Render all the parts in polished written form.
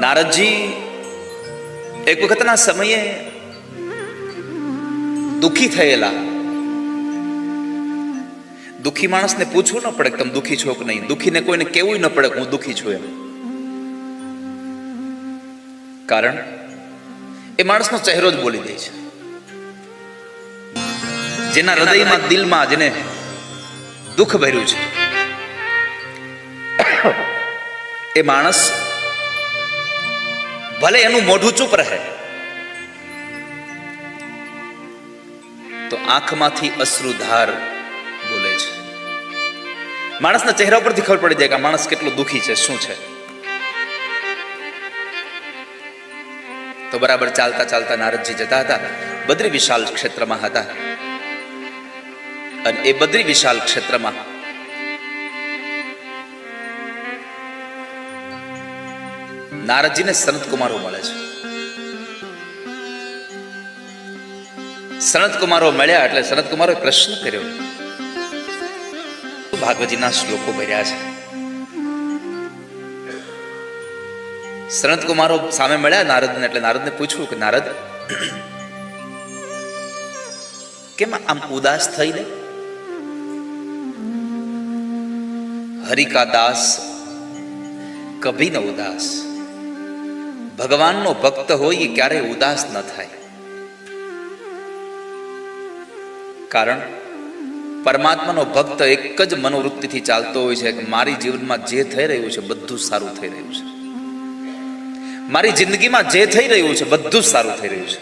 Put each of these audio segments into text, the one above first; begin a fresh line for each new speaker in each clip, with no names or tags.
નારદજી એક વખતના સમયે દુઃખી થયેલા. દુઃખી માણસને પૂછવું ન પડે કે તમે દુઃખી છો કે નહીં. દુઃખીને કોઈને કહેવું ન પડે કે હું દુઃખી છું એમ. કારણ એ માણસનો ચહેરો જ બોલી દે છે. જેના હૃદયમાં, દિલમાં જેને દુઃખ ભર્યું છે એ માણસ ભલે એનું મોઢું ચૂપ રહે તો આંખમાંથી અશ્રુધાર બોલે છે. માણસના ચહેરા પરથી ખબર પડી જાય કે આ માણસ કેટલો દુઃખી છે, શું છે. તો બરાબર ચાલતા ચાલતા નારદજી જતા હતા. બદ્રી વિશાલ ક્ષેત્રમાં હતા અને એ બદ્રી વિશાલ ક્ષેત્રમાં નારદજીને સનત કુમારો મળે છે. સનત કુમારો મળ્યા એટલે સનત કુમારોએ પ્રશ્ન કર્યો. ભાગવતજીના શ્લોકો ભર્યા છે. સનત કુમારો સામે મળ્યા નારદને એટલે નારદને પૂછ્યું કે નારદ, કેમ આમ ઉદાસ થઈને? હરિ કા દાસ કભી ન ઉદાસ. ભગવાનનો ભક્ત હોય એ ક્યારેય ઉદાસ ન થાય. કારણ પરમાત્માનો ભક્ત એક જ મનોવૃત્તિથી ચાલતો હોય છે કે મારી જીવનમાં જે થઈ રહ્યું છે બધું સારું થઈ રહ્યું છે. મારી જિંદગીમાં જે થઈ રહ્યું છે બધું સારું થઈ રહ્યું છે.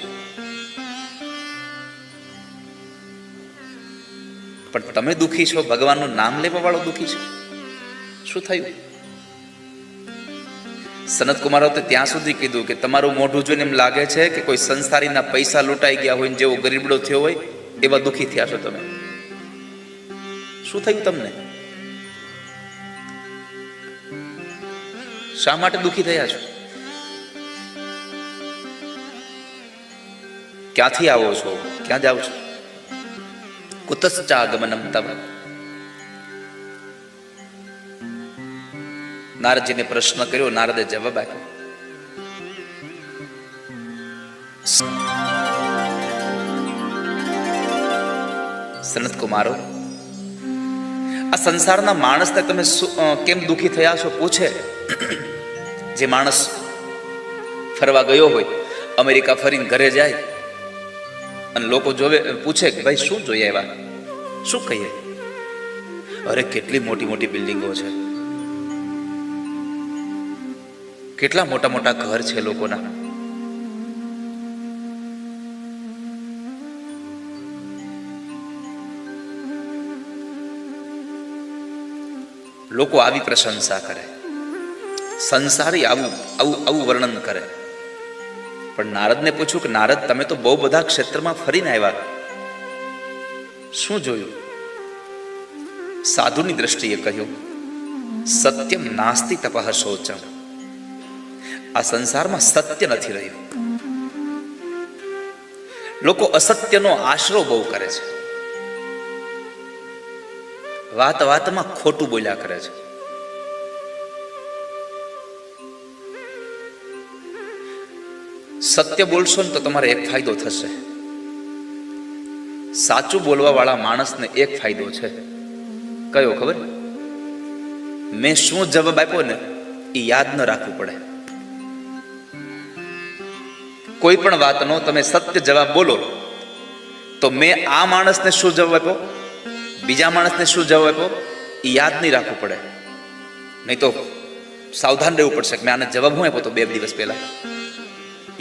પણ તમે દુઃખી છો, ભગવાનનું નામ લેવા વાળો દુઃખી છે. શું થયું? સનત કુમારો તો ત્યાં સુધી કીધું કે તમારું મોઢું જોઈને એમ લાગે છે કે કોઈ સંસારીના પૈસા લૂંટાઈ ગયા હોય ને જેવો ગરીબડો થયો હોય એવા દુઃખી થયા છો તમે. શું થયું તમને? શા માટે દુઃખી થયા છો? ક્યાંથી આવો છો? ક્યાં જાઓ છો? કુતશ્ચાગમનમ તવ. નારદજીને પ્રશ્ન કર્યો. નારદે જવાબ આપ્યો. સનત કુમારો, આ સંસારના માણસને તમે કેમ દુઃખી થયા છો પૂછે. જે માણસ ફરવા ગયો હોય, અમેરિકા ફરીને ઘરે જાય અને લોકો જોવે, પૂછે કે ભાઈ શું જોઈએ એવા, શું કહીએ? અરે કેટલી મોટી મોટી બિલ્ડિંગો છે, કેટલા મોટા મોટા ઘર છે લોકોના. લોકો આવી પ્રશંસા કરે, સંસારી આવું વર્ણન કરે. પણ નારદને પૂછ્યું કે નારદ, તમે તો બહુ બધા ક્ષેત્રમાં ફરીને આવ્યા, શું જોયું? સાધુની દ્રષ્ટિએ કહ્યું, સત્યમ નાસ્તિ તપઃ શૌચમ. આ સંસારમાં સત્ય નથી રહ્યું. લોકો અસત્યનો આશરો બહુ કરે છે. વાત વાતમાં ખોટું બોલ્યા કરે છે. સત્ય બોલશો ને તો તમારે એક ફાયદો થશે. સાચું બોલવા વાળા માણસને એક ફાયદો છે. કયો ખબર? મેં શું જવાબ આપ્યો ને એ યાદ ન રાખવું પડે. કોઈ પણ વાતનો તમે સત્ય જવાબ બોલો તો મેં આ માણસને શું જવાબ આપ્યો, બીજા માણસને શું જવાબ આપ્યો, એ યાદ નહીં રાખવું પડે. નહીં તો સાવધાન રહેવું પડશે કે મેં આને જવાબ હું આપ્યો તો 2 દિવસ પહેલા.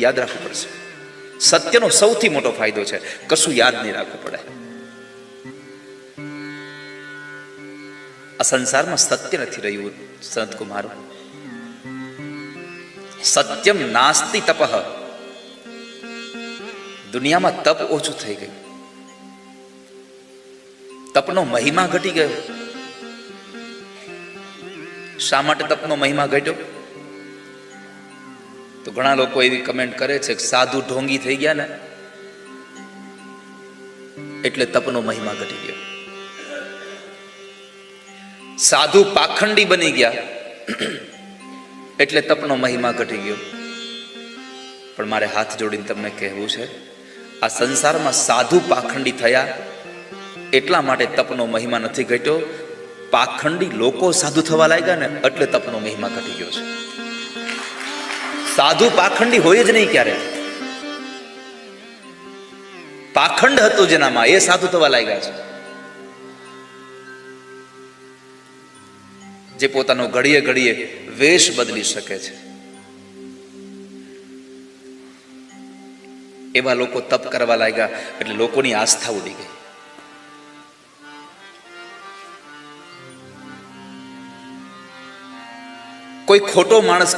યાદ રાખવું પડશે. સત્યનો સૌથી મોટો ફાયદો છે, કશું યાદ નહીં રાખવું પડે. આ સંસારમાં સત્ય નથી રહ્યું સંત કુમારો. સત્યમ નાસ્તિ તપઃ. દુનિયામાં તપ ઓછું થઈ ગયું. તપનો મહિમા ઘટી ગયો. શા માટે તપનો મહિમા ઘટ્યો? તો ઘણા લોકો એવી કમેન્ટ કરે છે કે સાધુ ઢોંગી થઈ ગયા ને એટલે તપનો મહિમા ઘટી ગયો. સાધુ પાખંડી બની ગયા એટલે તપનો મહિમા ઘટી ગયો. પણ મારે હાથ જોડીને તમને કહેવું છે, આ સંસારમાં સાધુ પાખંડી થયા એટલા માટે તપનો મહિમા નથી ઘટ્યો. પાખંડી લોકો સાધુ થવા લાગ્યા ને એટલે તપનો મહિમા ઘટી ગયો છે. સાધુ પાખંડી હોય જ નહીં ક્યારે. પાખંડ હતું જેનામાં એ સાધુ થવા લાગ્યા છે. જે પોતાનો ઘડીએ ઘડીએ વેશ બદલી શકે છે એવા લોકો તપ કરવા લાગ્યા એટલે લોકોની આસ્થા ઉડી ગઈ. કોઈ ખોટો માણસ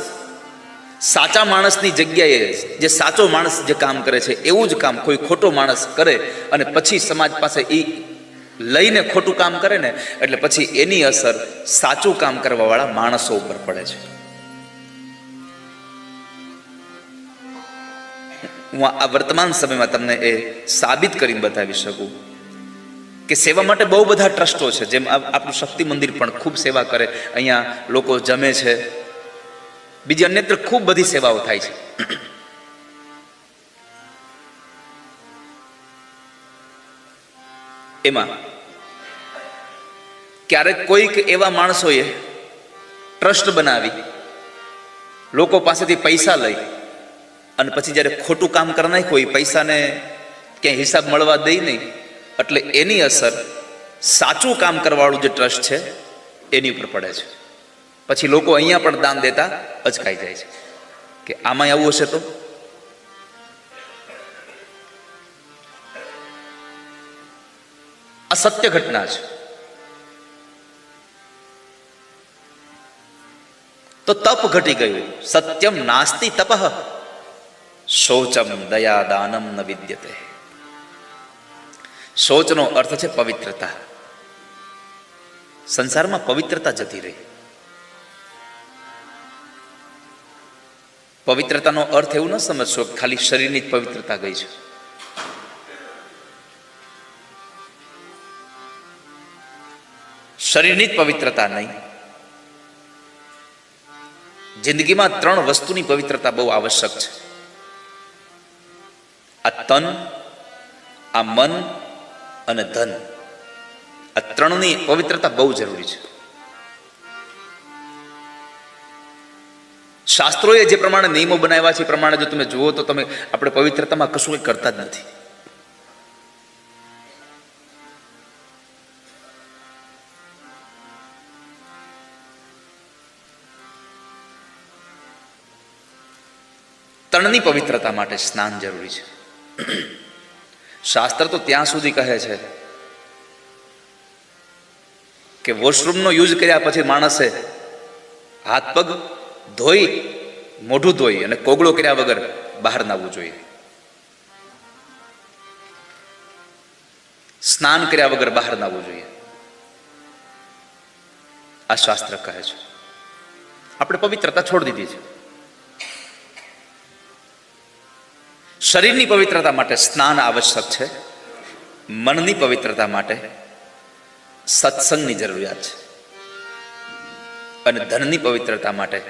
સાચા માણસની જગ્યાએ જે સાચો માણસ જે કામ કરે છે એવું જ કામ કોઈ ખોટો માણસ કરે અને પછી સમાજ પાસે એ લઈને ખોટું કામ કરે ને એટલે પછી એની અસર સાચું કામ કરવા વાળા માણસો ઉપર પડે છે. હું આ વર્તમાન સમયમાં તમને એ સાબિત કરીને બતાવી શકું કે સેવા માટે બહુ બધા ટ્રસ્ટો છે. જેમ આપણું શક્તિ મંદિર પણ ખૂબ સેવા કરે, અહીંયા લોકો જમે છે, બીજી અન્યત્ર ખૂબ બધી સેવાઓ થાય છે. એમાં ક્યારેક કોઈક એવા માણસોએ ટ્રસ્ટ બનાવી લોકો પાસેથી પૈસા લઈ અને પછી જ્યારે ખોટું કામ કરી નાખ્યું એ પૈસાને ક્યાંય હિસાબ મળવા દઈ નહીં એટલે એની અસર સાચું કામ કરવાવાળું જે ટ્રસ્ટ છે એની ઉપર પડે છે. પછી લોકો અહીંયા પણ દાન દેતા અચકાઈ જાય છે કે આમાં આવું હશે તો. આ સત્ય ઘટના છે. તો તપ ઘટી ગયું. સત્યમ નાસ્તિ તપઃ શૌચમ દયા દાનમ ન વિદ્યતે. શૌચનો અર્થ છે પવિત્રતા. સંસારમાં પવિત્રતા જતી રહી. પવિત્રતાનો અર્થ એવું ન સમજશો ખાલી શરીરની જ પવિત્રતા ગઈ છે. શરીરની જ પવિત્રતા નહીં, જિંદગીમાં 3 વસ્તુની પવિત્રતા બહુ આવશ્યક છે. આ તન, આ મન અને ધન, આ 3ની પવિત્રતા બહુ જરૂરી છે. શાસ્ત્રોએ જે પ્રમાણે નિયમો બનાવ્યા છે એ પ્રમાણે જો તમે જુઓ તો તમે આપણે પવિત્રતામાં કશું કંઈ કરતા જ નથી. તણની પવિત્રતા માટે સ્નાન જરૂરી છે. શાસ્ત્ર તો ત્યાં સુધી કહે છે કે વોશરૂમનો યુઝ કર્યા પછી માણસે હાથ પગ ધોઈ, મોઢું ધોઈ અને કોગળો કર્યા વગર બહાર નાવવું જોઈએ. સ્નાન કર્યા વગર બહાર નાવવું જોઈએ, આ શાસ્ત્ર કહે છે. આપણે પવિત્રતા છોડી દીધી છે. શરીરની પવિત્રતા માટે સ્નાન આવશ્યક છે. મનની પવિત્રતા માટે સત્સંગની જરૂરિયાત છે. અને ધનની પવિત્રતા માટે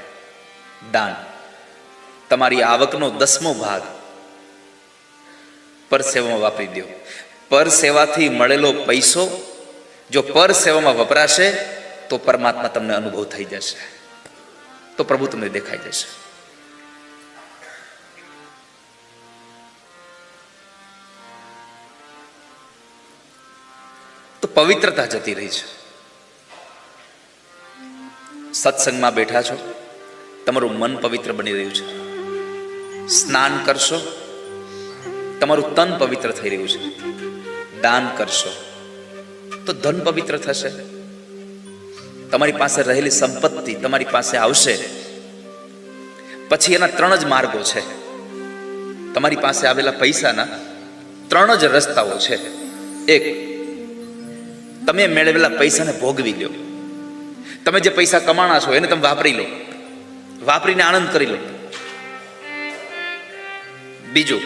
દાન. તમારી આવકનો 10મો ભાગ પર સેવામાં વાપરી દો. પર સેવાથી મળેલો પૈસો જો પર સેવામાં વપરાશે તો પરમાત્મા તમને અનુભવ થઈ જશે, તો પ્રભુ તમને દેખાઈ જશે. તો પવિત્રતા જતી રહી છે. સત્સંગમાં બેઠા છો, તમારું મન પવિત્ર બની રહ્યું છે. સ્નાન કરશો, તમારું તન પવિત્ર થઈ રહ્યું છે. દાન કરશો તો ધન પવિત્ર થશે. તમારી પાસે રહેલી સંપત્તિ તમારી પાસે આવશે. પછી એના 3 જ માર્ગો છે. તમારી પાસે આવેલા પૈસાના 3 જ રસ્તાઓ છે. એક, તમે મેળવેલા પૈસાને ભોગવી લો. તમે જે પૈસા કમાણા છો એને તમે વાપરી લો, વાપરીને આનંદ કરી લો. બીજું,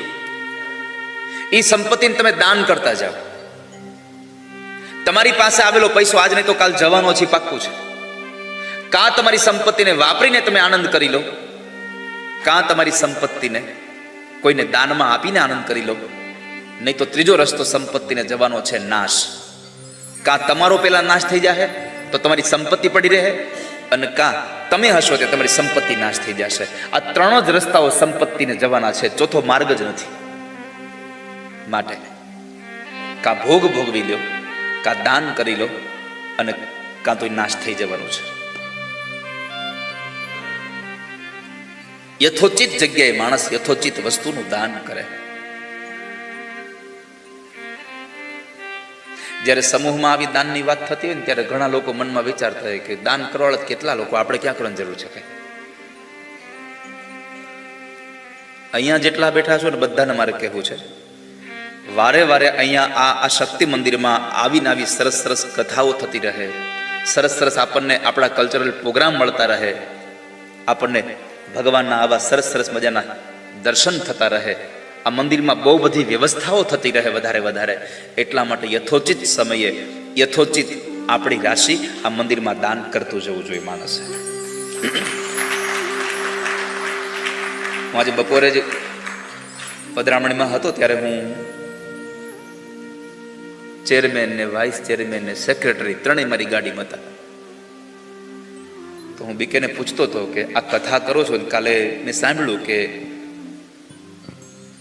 એ સંપત્તિને તમે દાન કરતા જાઓ. તમારી પાસે આવેલો પૈસો આજ નહીં તો કાલ જવાનો છે, પાક્કું છે. કાં તમારી સંપત્તિને વાપરીને તમે આનંદ કરી લો, કાં તમારી સંપત્તિને કોઈને દાનમાં આપીને આનંદ કરી લો. નહીં તો ત્રીજો રસ્તો સંપત્તિને જવાનો છે નાશ. કાં તમારો પેલા નાશ થઈ જાય તો તમારી સંપત્તિ પડી રહે, અને કાં તમે હશો તે તમારી સંપત્તિ નાશ થઈ જશે. આ ત્રણ જ રસ્તાઓ સંપત્તિને જવાના છે, ચોથો માર્ગ જ નથી. માટે કાં ભોગ ભોગવી લો, કાં દાન કરી લો, અને કાં તો નાશ થઈ જવાનું છે. યથોચિત જગ્યાએ માણસ યથોચિત વસ્તુનું દાન કરે. જ્યારે સમૂહમાં આવી દાનની વાત થતી હોય ને ત્યારે ઘણા લોકો મનમાં વિચારતા હોય કે દાન કરવા કેટલા લોકો, આપણે ક્યાં કરવાની જરૂર છે? કઈ અહીંયા જેટલા બેઠા છો ને બધાને મારે કહેવું છે, વારે વારે અહીંયા આ શક્તિ મંદિરમાં આવીને આવી સરસ સરસ કથાઓ થતી રહે, સરસ સરસ આપણને આપણા કલ્ચરલ પ્રોગ્રામ મળતા રહે, આપણને ભગવાનના આવા સરસ સરસ મજાના દર્શન થતા રહે, આ મંદિરમાં બહુ બધી વ્યવસ્થાઓ થતી રહે વધારે વધારે. એટલા માટે યથોચિત સમયે યથોચિત આપણી રાશિ આ મંદિરમાં દાન કરતું જવું જોઈએ માણસે. હું આજે બપોરે જ પધરામણીમાં હતો ત્યારે હું ચેરમેન ને વાઇસ ચેરમેન ને સેક્રેટરી ત્રણેય મારી ગાડીમાં હતા. તો હું બીકેને પૂછતો હતો કે આ કથા કરો છો ને, કાલે મેં સાંભળ્યું કે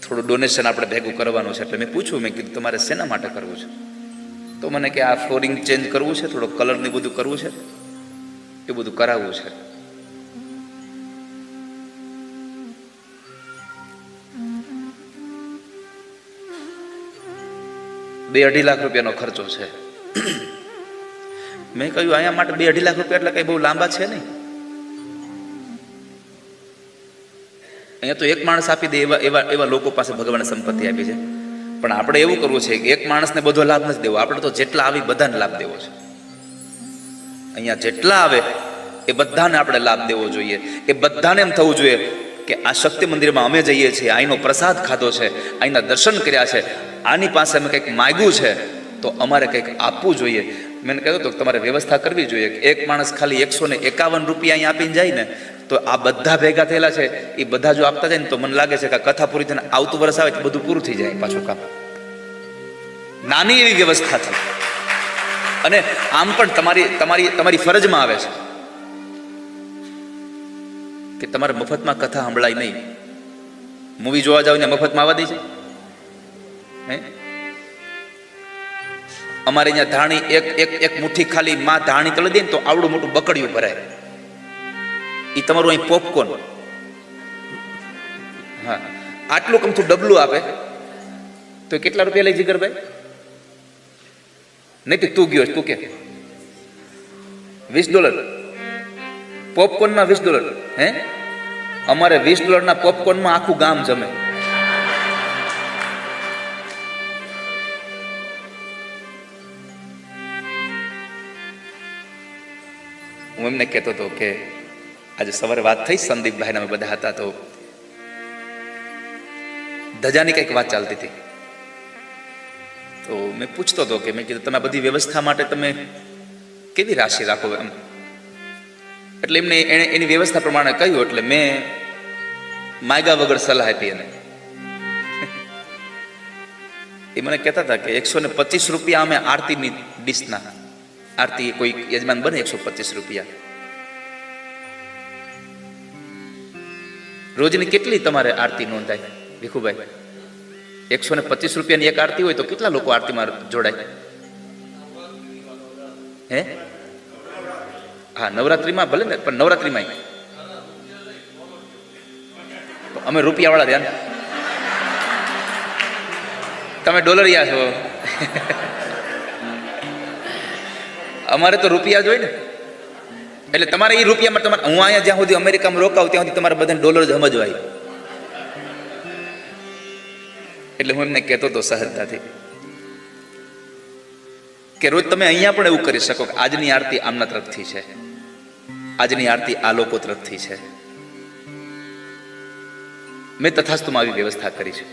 થોડું ડોનેશન આપણે ભેગું કરવાનું છે. એટલે મેં પૂછ્યું, મેં કીધું તમારે શેના માટે કરવું છે? તો મને કે આ ફ્લોરિંગ ચેન્જ કરવું છે, થોડો કલર ને બધું કરવું છે, એ બધું કરાવવું છે. $2-2.5 લાખ રૂપિયાનો ખર્ચો છે. મેં કહ્યું અહીંયા માટે 2-2.5 લાખ રૂપિયા એટલે કઈ બહુ લાંબા છે નહીં. અહીંયા તો એક માણસ આપી દે એવા લોકો પાસે ભગવાને સંપત્તિ આપી છે. પણ આપણે એવું કરવું છે કે એક માણસને બધો લાભ નથી દેવો, આપણે તો જેટલા આવી બધાને લાભ દેવો છે. અહીંયા જેટલા આવે એ બધાને આપણે લાભ દેવો જોઈએ. એ બધાને એમ થવું જોઈએ કે આ શક્તિ મંદિરમાં અમે જઈએ છીએ, અહીંનો પ્રસાદ ખાધો છે, અહીંના દર્શન કર્યા છે, આની પાસે અમે કંઈક માગ્યું છે તો અમારે કંઈક આપવું જોઈએ. મેં કહેતો હતો કે તમારે વ્યવસ્થા કરવી જોઈએ કે એક માણસ ખાલી 151 રૂપિયા અહીં આપીને જાય ને તો આ બધા ભેગા થયેલા છે એ બધા જો આપતા જાય ને તો મને લાગે છે કે કથા પૂરી થઈને આવતું વર્ષ આવે તો બધું પૂરું થઈ જાય પાછું કામ. નાની એવી વ્યવસ્થા છે. અને આમ પણ તમારી ફરજમાં આવે છે કે તમારે મફતમાં કથા સંભળાય નહીં. મૂવી જોવા જાવ ને મફતમાં આવવા દે છે? હે, અમારે અહીંયા ધાણી એક મુઠ્ઠી ખાલી માં ધાણી તળી દે ને તો આવડું મોટું બકડિયું ભરાય. એ તમારું અહીં પોપકોર્ન, હા, આટલું કમથું ડબલું આપે તો કેટલા રૂપિયા લઈ જીગરભાઈ? નહીં કે તું ગયો તું કે $20 પોપકોર્નના $20. હે, અમારે $20 ના પોપકોર્નમાં આખું ગામ જમે. હું એમને કહેતો હતો કે આજે સવારે વાત થઈ સંદીપભાઈ અમે બધા હતા તો ધજાની કંઈક વાત ચાલતી હતી. તો મેં પૂછતો હતો કે મેં કીધું તમે બધી વ્યવસ્થા માટે તમે કેવી રાશિ રાખો એમ. એટલે એમને એની વ્યવસ્થા પ્રમાણે કહ્યું. એટલે મેં માયગા વગર સલાહ આપી એને. એ મને કહેતા હતા કે 125 રૂપિયા અમે આરતીની ડીશના, આરતી કોઈ યજમાન બને 125 રૂપિયા રોજની. કેટલી તમારે આરતી નોંધાય ભીખુભાઈ? 125 રૂપિયાની એક આરતી હોય તો કેટલા લોકો આરતીમાં જોડાય? હે, હા, નવરાત્રીમાં ભલે ને, પણ નવરાત્રીમાં અમે રૂપિયા વાળા ધ્યાન. તમે ડોલરિયા છો, અમારે તો રૂપિયા જ હોય ને. એટલે તમારે એ રૂપિયામાં તમારે, હું અહીંયા જ્યાં સુધી અમેરિકામાં રોકાવું ત્યાં સુધી તમારે બધાને ડોલર જ સમજવાય. એટલે હું એમને કહેતો હતો સહજતાથી કે રોજ તમે અહીંયા પણ એવું કરી શકો કે આજની આરતી આમના તરફથી છે, આજની આરતી આ લોકો તરફથી છે. મેં તથાસ્તુમાં આવી વ્યવસ્થા કરી છે.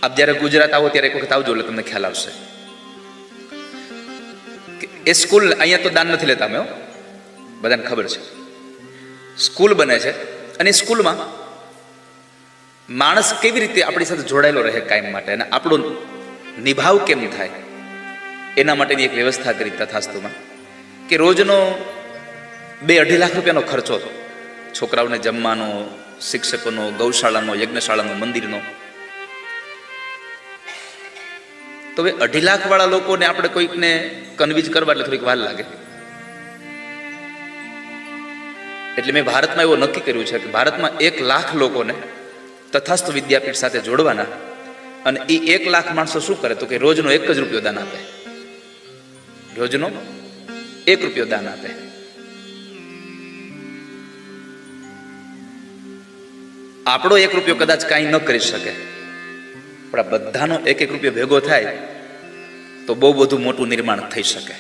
આપ જ્યારે ગુજરાત આવો ત્યારે એક વખત આવજો એટલે તમને ખ્યાલ આવશે. એ સ્કૂલ અહીંયા તો દાન નથી લેતા અમે, બધાને ખબર છે. સ્કૂલ બને છે અને સ્કૂલમાં માણસ કેવી રીતે આપણી સાથે જોડાયેલો રહે કાયમ માટે અને આપણો નિભાવ કેમ થાય એના માટેની એક વ્યવસ્થા કરી તથાસ્તુમાં, કે રોજનો 2-2.5 લાખ રૂપિયાનો ખર્ચો છોકરાઓને જમવાનો, શિક્ષકોનો, ગૌશાળાનો, યજ્ઞશાળાનો, મંદિરનો. તો હવે 2.5 લાખ વાળા લોકોને આપણે કોઈકને કન્વિન્સ કરવા એટલે થોડીક વાર લાગે. એટલે મેં ભારતમાં એવું નક્કી કર્યું છે કે ભારતમાં 1 લાખ લોકોને તથાસ્તુ વિદ્યાપીઠ સાથે જોડવાના, અને એ 1 લાખ માણસો શું કરે તો કે રોજનો 1 જ રૂપિયો દાન આપે, રોજનો 1 રૂપિયો દાન આપે. આપણો 1 રૂપિયો કદાચ કાંઈ ન કરી શકે, પણ આ બધાનો 1-1 રૂપિયો ભેગો થાય તો બહુ બધું મોટું નિર્માણ થઈ શકે.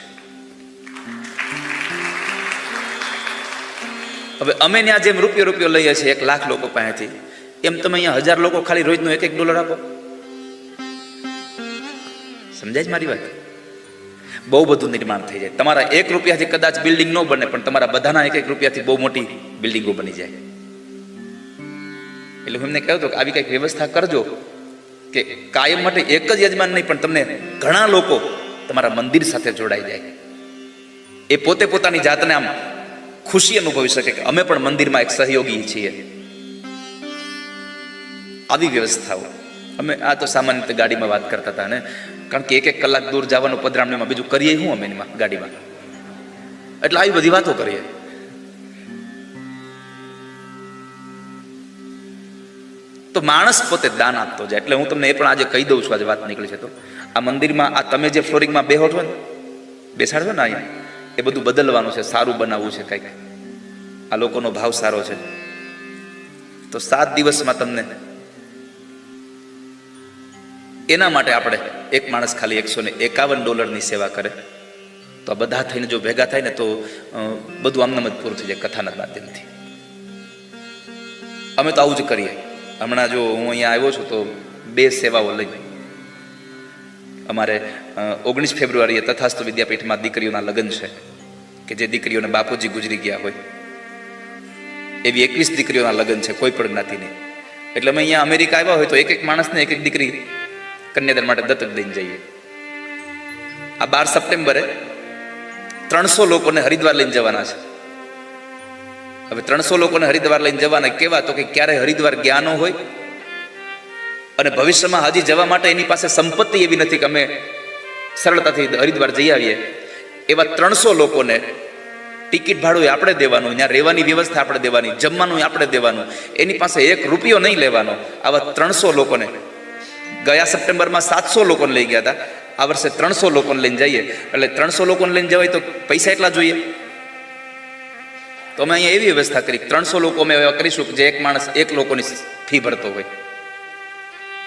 હવે અમે ત્યાં જેમ રૂપિયો લઈએ છીએ 1 લાખ લોકો પાસેથી, એમ તમે અહીંયા 1000 લોકો ખાલી રોજનો $1 આપો. સમજાય છે મારી વાત? બહુ બધું નિર્માણ થઈ જાય. તમારા 1 રૂપિયાથી કદાચ બિલ્ડિંગ ન બને, પણ તમારા બધાના 1-1 રૂપિયાથી બહુ મોટી બિલ્ડિંગો બની જાય. એટલે હું એમને કહ્યું હતું કે આવી કંઈક વ્યવસ્થા કરજો કે કાયમ માટે એક જ યજમાન નહીં, પણ તમને ઘણા લોકો તમારા મંદિર સાથે જોડાઈ જાય. એ પોતે પોતાની જાતને આમ ખુશી અનુભવી શકે કે અમે પણ મંદિરમાં એક સહયોગી છીએ. આવી વ્યવસ્થાઓ અમે આ તો સામાન્ય રીતે ગાડીમાં વાત કરતા હતા ને, કારણ કે 1-1 કલાક દૂર જવાનું પધરામણીમાં બીજું કરીએ હું અમે એમાં ગાડીમાં, એટલે આવી બધી વાતો કરીએ. તો માણસ પોતે દાન આપતો જાય. એટલે હું તમને એ પણ આજે કહી દઉં છું, આજે વાત નીકળી છે તો આ મંદિરમાં આ તમે જે ફ્લોરિંગમાં બેસાડો ને અહીંયા, એ બધું બદલવાનું છે, સારું બનાવવું છે કંઈક. આ લોકોનો ભાવ સારો છે તો 7 દિવસમાં તમને એના માટે આપણે એક માણસ ખાલી $151 સેવા કરે તો આ બધા થઈને જો ભેગા થાય ને તો બધું આમનામ જ પૂરું થઈ જાય કથાના માધ્યમથી. અમે તો આવું જ કરીએ. હમણાં જો હું અહીંયા આવ્યો છું તો 2 સેવાઓ લઈ. અમારે 19 ફેબ્રુઆરીએ તથાસ્તુ વિદ્યાપીઠમાં દીકરીઓના લગ્ન છે, કે જે દીકરીઓને બાપુજી ગુજરી ગયા હોય એવી 21 દીકરીઓના લગ્ન છે, કોઈ પણ જ્ઞાતિની. એટલે અમે અહીંયા અમેરિકા આવ્યા હોય તો 1-1 માણસને 1-1 દીકરી કન્યાદાન માટે દત્તક દઈને જઈએ. આ 12 સપ્ટેમ્બરે 300 લોકોને હરિદ્વાર લઈને જવાના છે. હવે 300 લોકોને હરિદ્વાર લઈને જવાના કેવા તો કે ક્યારેય હરિદ્વાર ગયા ન હોય અને ભવિષ્યમાં હજી જવા માટે એની પાસે સંપત્તિ એવી નથી કે અમે સરળતાથી હરિદ્વાર જઈ આવીએ. એવા 300 લોકોને ટિકિટ ભાડું આપણે દેવાનું, ત્યાં રહેવાની વ્યવસ્થા આપણે દેવાની, જમવાનું આપણે દેવાનું, એની પાસે 1 રૂપિયો નહીં લેવાનો. આવા 300 લોકોને ગયા સપ્ટેમ્બરમાં 700 લોકોને લઈ ગયા હતા, આ વર્ષે 300 લોકોને લઈને જઈએ. એટલે 300 લોકોને લઈને જવાય તો પૈસા એટલા જોઈએ. તો અમે અહીંયા એવી વ્યવસ્થા કરી 300 લોકો અમે એવા કરીશું કે જે 1 માણસ 1 લોકોની ફી ભરતો હોય.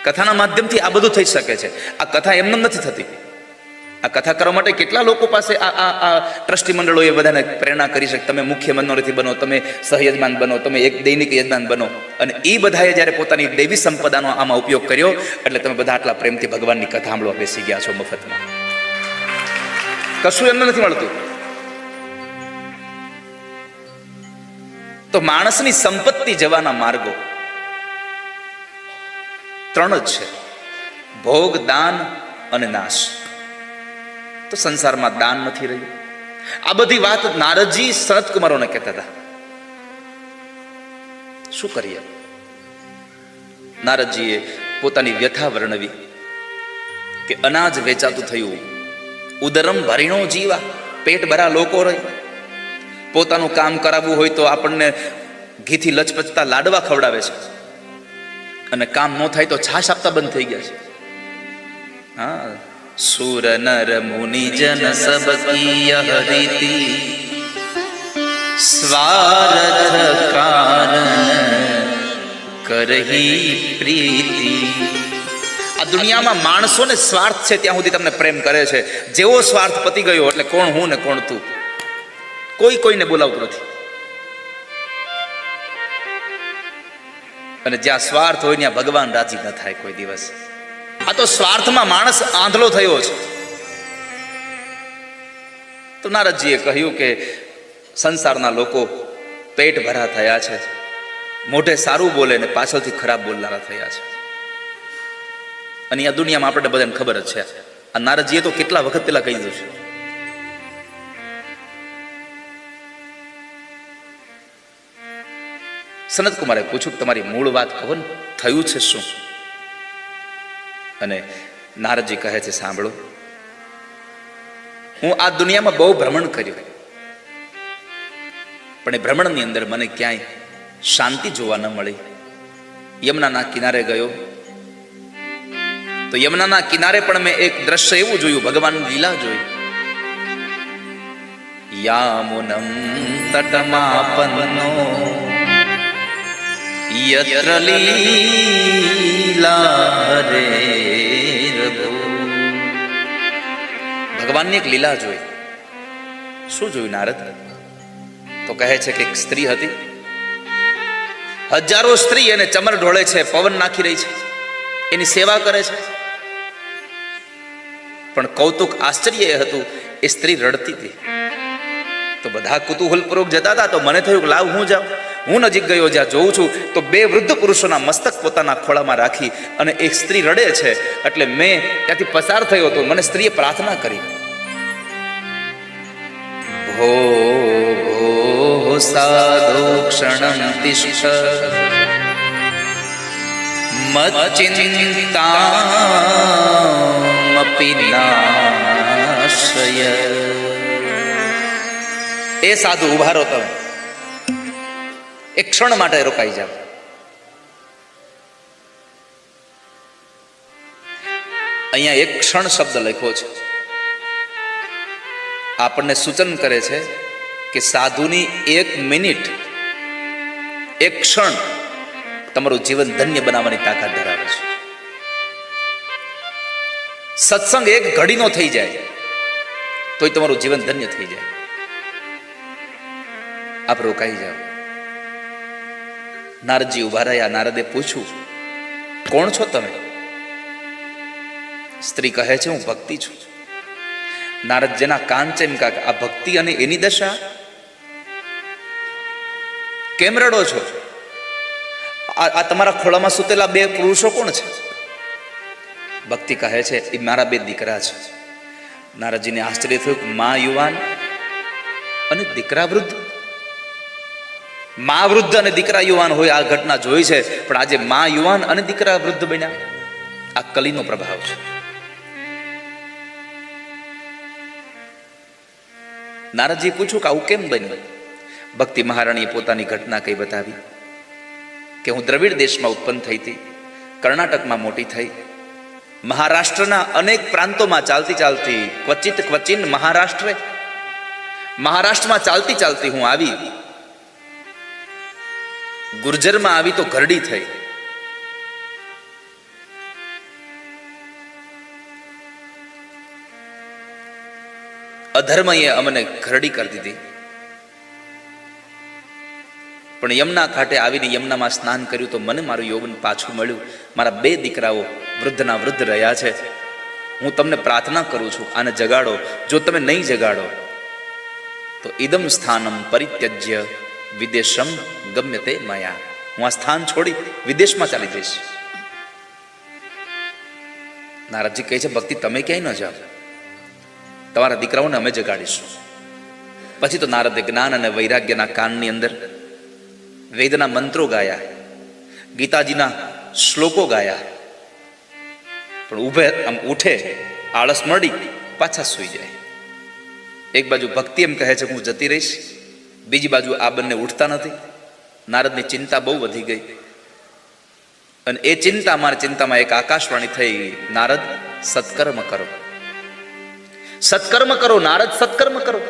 કથાના માધ્યમથી આ બધું થઈ શકે છે. આ કથા એમને નથી થતી. આ કથા કરવા માટે કેટલા લોકો પાસે આ ટ્રસ્ટી મંડળો એ બધાને પ્રેરણા કરી શકે. તમે મુખ્ય મનોરથી બનો, તમે સહયજમાન બનો, તમે એક દૈનિક યજમાન બનો. અને એ બધાએ જ્યારે પોતાની દૈવી સંપદાનો આમાં ઉપયોગ કર્યો એટલે તમે બધા આટલા પ્રેમથી ભગવાનની કથા સાંભળવા બેસી ગયા છો મફતમાં. કશું એમને નથી મળતું. તો માણસની સંપત્તિ જવાના માર્ગો 3 જ છે: ભોગ, દાન અને નાશ. તો સંસારમાં દાન નથી રહ્યું. આ બધી વાત નારદજી સનત કુમારોને કહેતા હતા. શું કરીએ? નારદજીએ પોતાની વ્યથા વર્ણવી કે અનાજ વેચાતું થયું, ઉદરમ ભરીણો જીવા, પેટ ભરા લોકો રહે. પોતાનું કામ કરાવવું હોય તો આપણને ઘીથી લચપચતા લાડવા ખવડાવે છે, અને કામ ન થાય તો છાશ આપતા બંધ થઈ ગયા છે. હા, સુર નર મુનિ જન સબ કી હરિતિ, સ્વાર્થ કારણ કરહી પ્રીતિ. આ દુનિયામાં માણસોને સ્વાર્થ છે ત્યાં સુધી તમને પ્રેમ કરે છે. જેવો સ્વાર્થ પતી ગયો એટલે કોણ હું ને કોણ તું, કોઈ કોઈને બોલાવતું નથી. અને જ્યાં સ્વાર્થ હોય ત્યાં ભગવાન રાજી ન થાય કોઈ દિવસ. આ તો સ્વાર્થમાં માણસ આંધળો થયો છે. તો નારદજીએ કહ્યું કે સંસારના લોકો પેટ ભરા થયા છે, મોઢે સારું બોલે ને પાછળથી ખરાબ બોલનારા થયા છે. અને આ દુનિયામાં આપણે બધાને ખબર જ છે. આ નારદજીએ તો કેટલા વખત પેલા કહી દીધું છે. સનત કુમારે પૂછ્યું, તમારી મૂળ વાત કહો ને, થયું છે શું? અને નારદજી કહે છે, સાંભળો, હું આ દુનિયામાં બહુ ભ્રમણ કર્યું, પણ એ ભ્રમણની અંદર મને ક્યાંય શાંતિ જોવા ન મળી. યમુનાના કિનારે ગયો તો યમુનાના કિનારે પણ મેં એક દ્રશ્ય એવું જોયું, ભગવાનની લીલા જોઈ. યામુનમ તટમાપન્નો યત્ર લીલા હરેરભૂ. ભગવાનની એક લીલા જોઈ. શું જોયું નારદ? તો કહે છે કે એક સ્ત્રી હતી, હજારો સ્ત્રી એને ચમર ઢોળે છે, પવન નાખી રહી છે, એની સેવા કરે છે. પણ કૌતુક આશ્ચર્ય એ હતું, એ સ્ત્રી રડતી હતી. તો બધા કુતૂહલપૂર્વક જતા હતા. તો મને થયું કે લાવ હું જાઉં. હું નજીક ગયો, જ્યાં જોઉં છું તો બે વૃદ્ધ પુરુષોના મસ્તક પોતાના ખોળામાં રાખી અને એક સ્ત્રી રડે છે. એટલે મેં ત્યાંથી પસાર થયો હતો. મને સ્ત્રીએ પ્રાર્થના કરી, ભો સાધો ક્ષણં તિષ્ઠ મચ્ચિંતામપિ નાશ્રય. એ સાધુ ઉભા રહો, તમે એક ક્ષણ માટે રોકાઈ જાઓ. અહીંયા એક ક્ષણ શબ્દ લખ્યો છે. આપણને સૂચન કરે છે કે સાધુની એક મિનિટ, એક ક્ષણ તમારું જીવન ધન્ય બનાવવાની તાકાત ધરાવે છે. સત્સંગ એક ઘડીનો થઈ જાય તોય તમારું જીવન ધન્ય થઈ જાય. આપ રોકાઈ જાઓ. નારદજી ઉભા રહ્યા. નારદે પૂછ્યું, કોણ છો તમે? સ્ત્રી કહે છે, હું ભક્તિ છું. નારદ જેના કાન છે એમ કહે, આ ભક્તિ અને એની દશા, કેમ રડો છો? આ તમારા ખોળામાં સૂતેલા બે પુરુષો કોણ છે? ભક્તિ કહે છે, એ મારા બે દીકરા છે. નારદજીને આશ્ચર્ય થયું કે મા યુવાન અને દીકરા વૃદ્ધ. મા વૃદ્ધ અને દીકરા યુવાન હોય આ ઘટના જોઈ છે, પણ આજે મા યુવાન અને દીકરા વૃદ્ધ બન્યા. આ કલીનો પ્રભાવ છે. નારદજી પૂછ્યું કે આવું કેમ બન્યું? ભક્તિ મહારાણીએ પોતાની ઘટના કઈ બતાવી કે હું દ્રવિડ દેશમાં ઉત્પન્ન થઈ હતી, કર્ણાટકમાં મોટી થઈ, મહારાષ્ટ્રના અનેક પ્રાંતોમાં ચાલતી ચાલતી ક્વચિન મહારાષ્ટ્રમાં ચાલતી ચાલતી હું આવી, ગુર્જરમાં આવી તો ઘરડી થઈ. અધર્મએ અમને ઘરડી કરી દીધી. પણ યમુના ઘાટે આવીને યમુનામાં સ્નાન કર્યું તો મને મારું યૌવન પાછું મળ્યું. મારા બે દીકરાઓ વૃદ્ધના વૃદ્ધ રહ્યા છે. હું તમને પ્રાર્થના કરું છું, આને જગાડો. જો તમે નહીં જગાડો તો ઇદમ સ્થાનમ પરિત્યજ્ય વિદેશમ ગમ્યતે મયા. હું આ સ્થાન છોડી વિદેશમાં ચાલી જઈશ. નારદજી કહે છે, ભક્તિ તમે ક્યાંય ન જાઓ, તમારા દીકરાઓને અમે જગાડીશું. પછી તો નારદે જ્ઞાન અને વૈરાગ્યના કાનની અંદર વેદના મંત્રો ગાયા, ગીતાજીના શ્લોકો ગાયા. પણ આમ ઉઠે, આળસ મળી, પાછા સૂઈ જાય. એક બાજુ ભક્તિ એમ કહે છે હું જતી રહીશ, બીજી બાજુ આ બંને ઉઠતા નથી. નારદની ચિંતા બહુ વધી ગઈ. અને એ ચિંતામાં એક આકાશવાણી થઈ, નારદ સત્કર્મ કરો, સત્કર્મ કરો, નારદ સત્કર્મ કરો.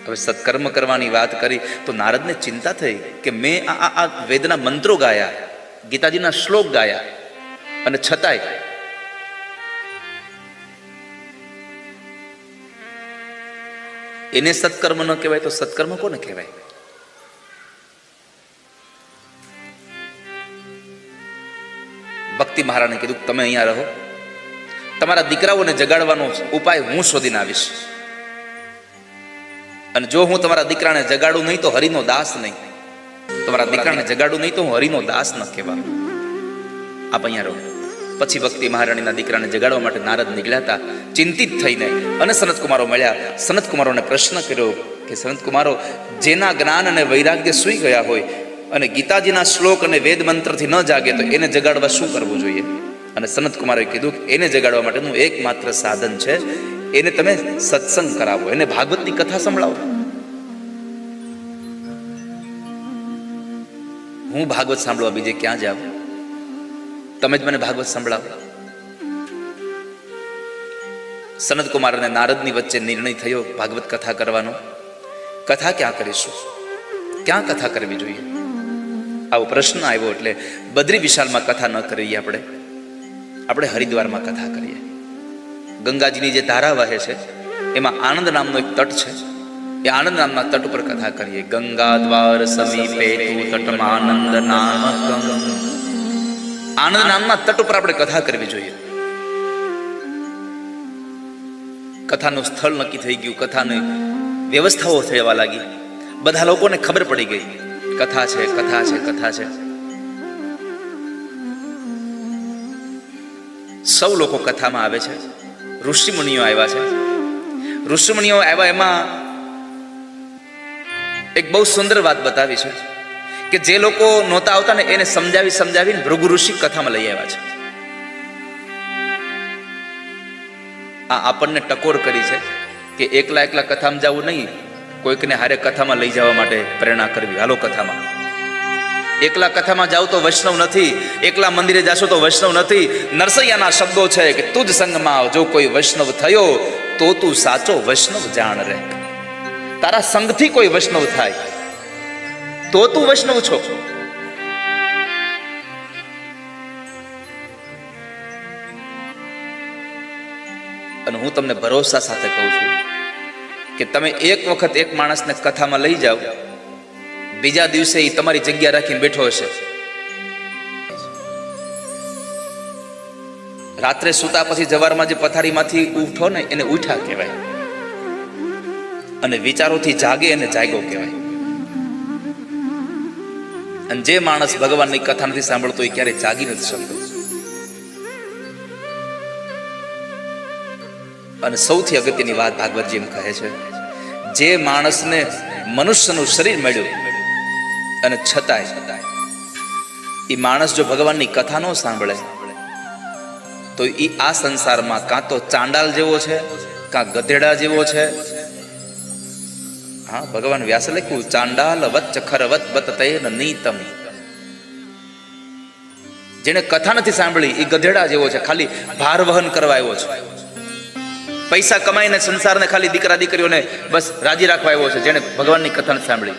હવે સત્કર્મ કરવાની વાત કરી તો નારદને ચિંતા થઈ કે મેં આ વેદના મંત્રો ગાયા, ગીતાજીના શ્લોક ગાયા, અને છતાંય એને સત્કર્મ ન કહેવાય તો સત્કર્મ કોને કહેવાય? ભક્તિ મહારાજે કીધું તમે અહીંયા રહો, તમારા દીકરાઓને જગાડવાનો ઉપાય હું શોધીને આવીશ. અને જો હું તમારા દીકરાને જગાડું નહીં તો હરિનો દાસ નહીં, તમારા દીકરાને જગાડું નહીં તો હું હરિનો દાસ ન કહેવા. આપ અહીંયા રહો. પછી ભક્તિ મહારાણીના દીકરાને જગાડવા માટે નારદ નીકળ્યા હતા, ચિંતિત થઈને. અને સનતકુમારો મળ્યા. સનતકુમારોને પ્રશ્ન કર્યો કે સનતકુમારો, જેના જ્ઞાન અને વૈરાગ્ય સૂઈ ગયા હોય અને ગીતાજીના શ્લોક અને વેદ મંત્રથી ન જાગે તો એને જગાડવા શું કરવું જોઈએ? અને સનતકુમારોએ કીધું કે એને જગાડવા માટેનું એકમાત્ર સાધન છે, એને તમે સત્સંગ કરાવો, એને ભાગવતની કથા સંભળાવો. હું ભાગવત સાંભળવા બીજે ક્યાં જાઉં? તમે જ મને ભાગવત સંભળાવો. સનતકુમાર અને નારદની વચ્ચે નિર્ણય થયો ભાગવત કથા કરવાનો. કથા ક્યાં કરીશું? ક્યાં કથા કરવી જોઈએ? આવો પ્રશ્ન આવ્યો એટલે બદ્રી વિશાલમાં કથા ન કરીએ, આપણે હરિદ્વારમાં કથા કરીએ. ગંગાજીની જે ધારા વહે છે એમાં આનંદ નામનો એક તટ છે, એ આનંદ નામના તટ ઉપર કથા કરીએ. ગંગા દ્વાર સમીપે તટમાનંદ નામકં. આનંદ નામના તટ ઉપર આપણે કથા કરવી જોઈએ. કથાનું સ્થળ નક્કી થઈ ગયું, કથાની વ્યવસ્થાઓ થવા લાગી. બધા લોકોને ખબર પડી ગઈ કથા છે, કથા છે, કથા છે. સૌ લોકો કથામાં આવે છે. ઋષિમુનિઓ આવ્યા છે. ઋષિમુનિઓ આવ્યા એમાં એક બહુ સુંદર વાત બતાવી છે કે જે લોકો નહોતા આવતા ને એને સમજાવીને ભૃગુ ઋષિ કથામાં લઈ આવ્યા છે. આ આપણને ટકોર કરી છે કે એકલા કથામાં જવું નહીં, કોઈકને હારે કથામાં લઈ જવા માટે પ્રેરણા કરવી. હાલો કથામાં. એકલા કથામાં જાવ તો વૈષ્ણવ નથી, એકલા મંદિરે જાશો તો વૈષ્ણવ નથી. નરસૈયાના શબ્દો છે કે તુજ સંગમાં જો કોઈ વૈષ્ણવ થયો તો તું સાચો વૈષ્ણવ જાણ રે. તારા સંગથી કોઈ વૈષ્ણવ થાય તો તું વૈષ્ણવ છો. અને હું તમને ભરોસા સાથે કહું છું કે તમે એક વખત એક માણસને કથામાં લઈ જાઓ, બીજા દિવસે એ તમારી જગ્યા રાખીને બેઠો હશે. રાત્રે સૂતા પછી જવારમાં જે પથારીમાંથી ઉઠો ને એને ઉઠ્યા કહેવાય, અને વિચારોથી જાગે એને જાગ્યો કહેવાય. અને જે માણસ ભગવાનની કથા નથી સાંભળતો એ ક્યારે જાગી નથી શકતો. અને સૌથી અગત્યની વાત ભાગવતજી એમ કહે છે, જે માણસને મનુષ્યનું શરીર મળ્યું અને છતાંય એ માણસ જો ભગવાનની કથા ન સાંભળે તો એ આ સંસારમાં કાં તો ચાંડાલ જેવો છે, કાં ગધેડા જેવો છે. હા, ભગવાન વ્યાસે લખ્યું, ચાંડાલ વચ્ચ ખરવત બતતૈન નીતમ. જેને કથા નથી સાંભળી એ ગધેડા જેવો છે, ખાલી ભાર વહન કરવા આવ્યો છે. પૈસા કમાઈને સંસારને ખાલી દીકરા દીકરીઓને બસ રાજી રાખવા આવ્યો છે, જેને ભગવાનની કથા નથી સાંભળી.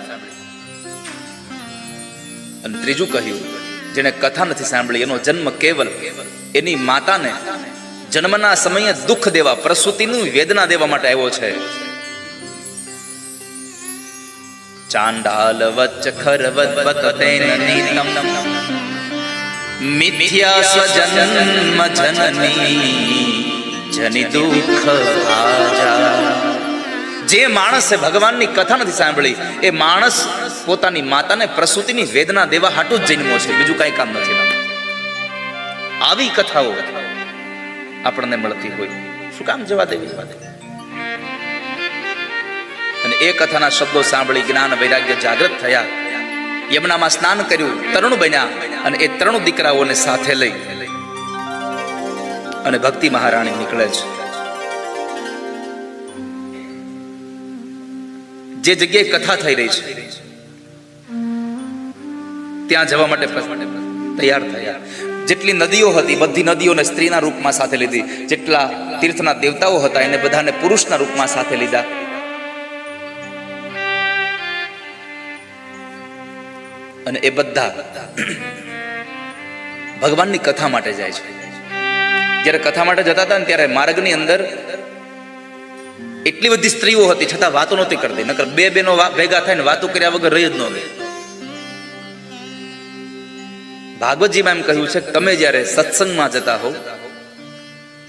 અને ત્રીજું કહ્યું, જેને કથા નથી સાંભળી એનો જન્મ કેવલ એની માતાને જન્મના સમયે દુઃખ દેવા, પ્રસૂતિનું વેદના દેવા માટે આવ્યો છે. ચાંડાલ વચ્ચ ખરવત બતતૈન નીતમ મિથ્યા સ્વજન્મ જનની જની દુઃખ આજા. જે માણસે ભગવાનની કથા નથી સાંભળી એ માણસ પોતાની માતાને પ્રસૂતિની વેદના દેવા હાટું જ જન્મો છે, બીજું કઈ કામ નથી. આવી કથાઓ આપણને મળતી હોય, શું કામ જવા દેવી? અને એ કથાના શબ્દો સાંભળી જ્ઞાન વૈરાગ્ય જાગૃત થયા. યમુનામાં સ્નાન કર્યું, તરુણ બન્યા, અને એ તરુણ દીકરાઓને સાથે લઈ અને ભક્તિ મહારાણી નીકળે છે. જે જગ્યાએ કથા થઈ રહી છે ત્યાં જવા માટે તૈયાર થયા. જેટલી નદીઓ હતી બધી નદીઓને સ્ત્રીના રૂપમાં સાથે લીધી. જેટલા તીર્થના દેવતાઓ હતા એને બધાને પુરુષના રૂપમાં સાથે લીધા. અને એ બધા ભગવાનની કથા માટે જાય છે. જ્યારે કથા માટે જતા હતા ને ત્યારે માર્ગની અંદર એટલી બધી સ્ત્રીઓ હતી છતાં વાતો નહોતી કરતી. નકર બે બેનો ભેગા થઈને વાતો કર્યા વગર રહી જ ન ગઈ. ભાગવતજીમાં એમ કહ્યું છે કે તમે જ્યારે સત્સંગમાં જતા હો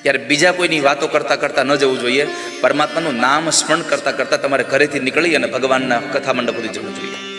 ત્યારે બીજા કોઈની વાતો કરતાં કરતાં ન જવું જોઈએ. પરમાત્માનું નામ સ્મરણ કરતાં કરતાં તમારે ઘરેથી નીકળી અને ભગવાનના કથા મંડપ સુધી જવું જોઈએ.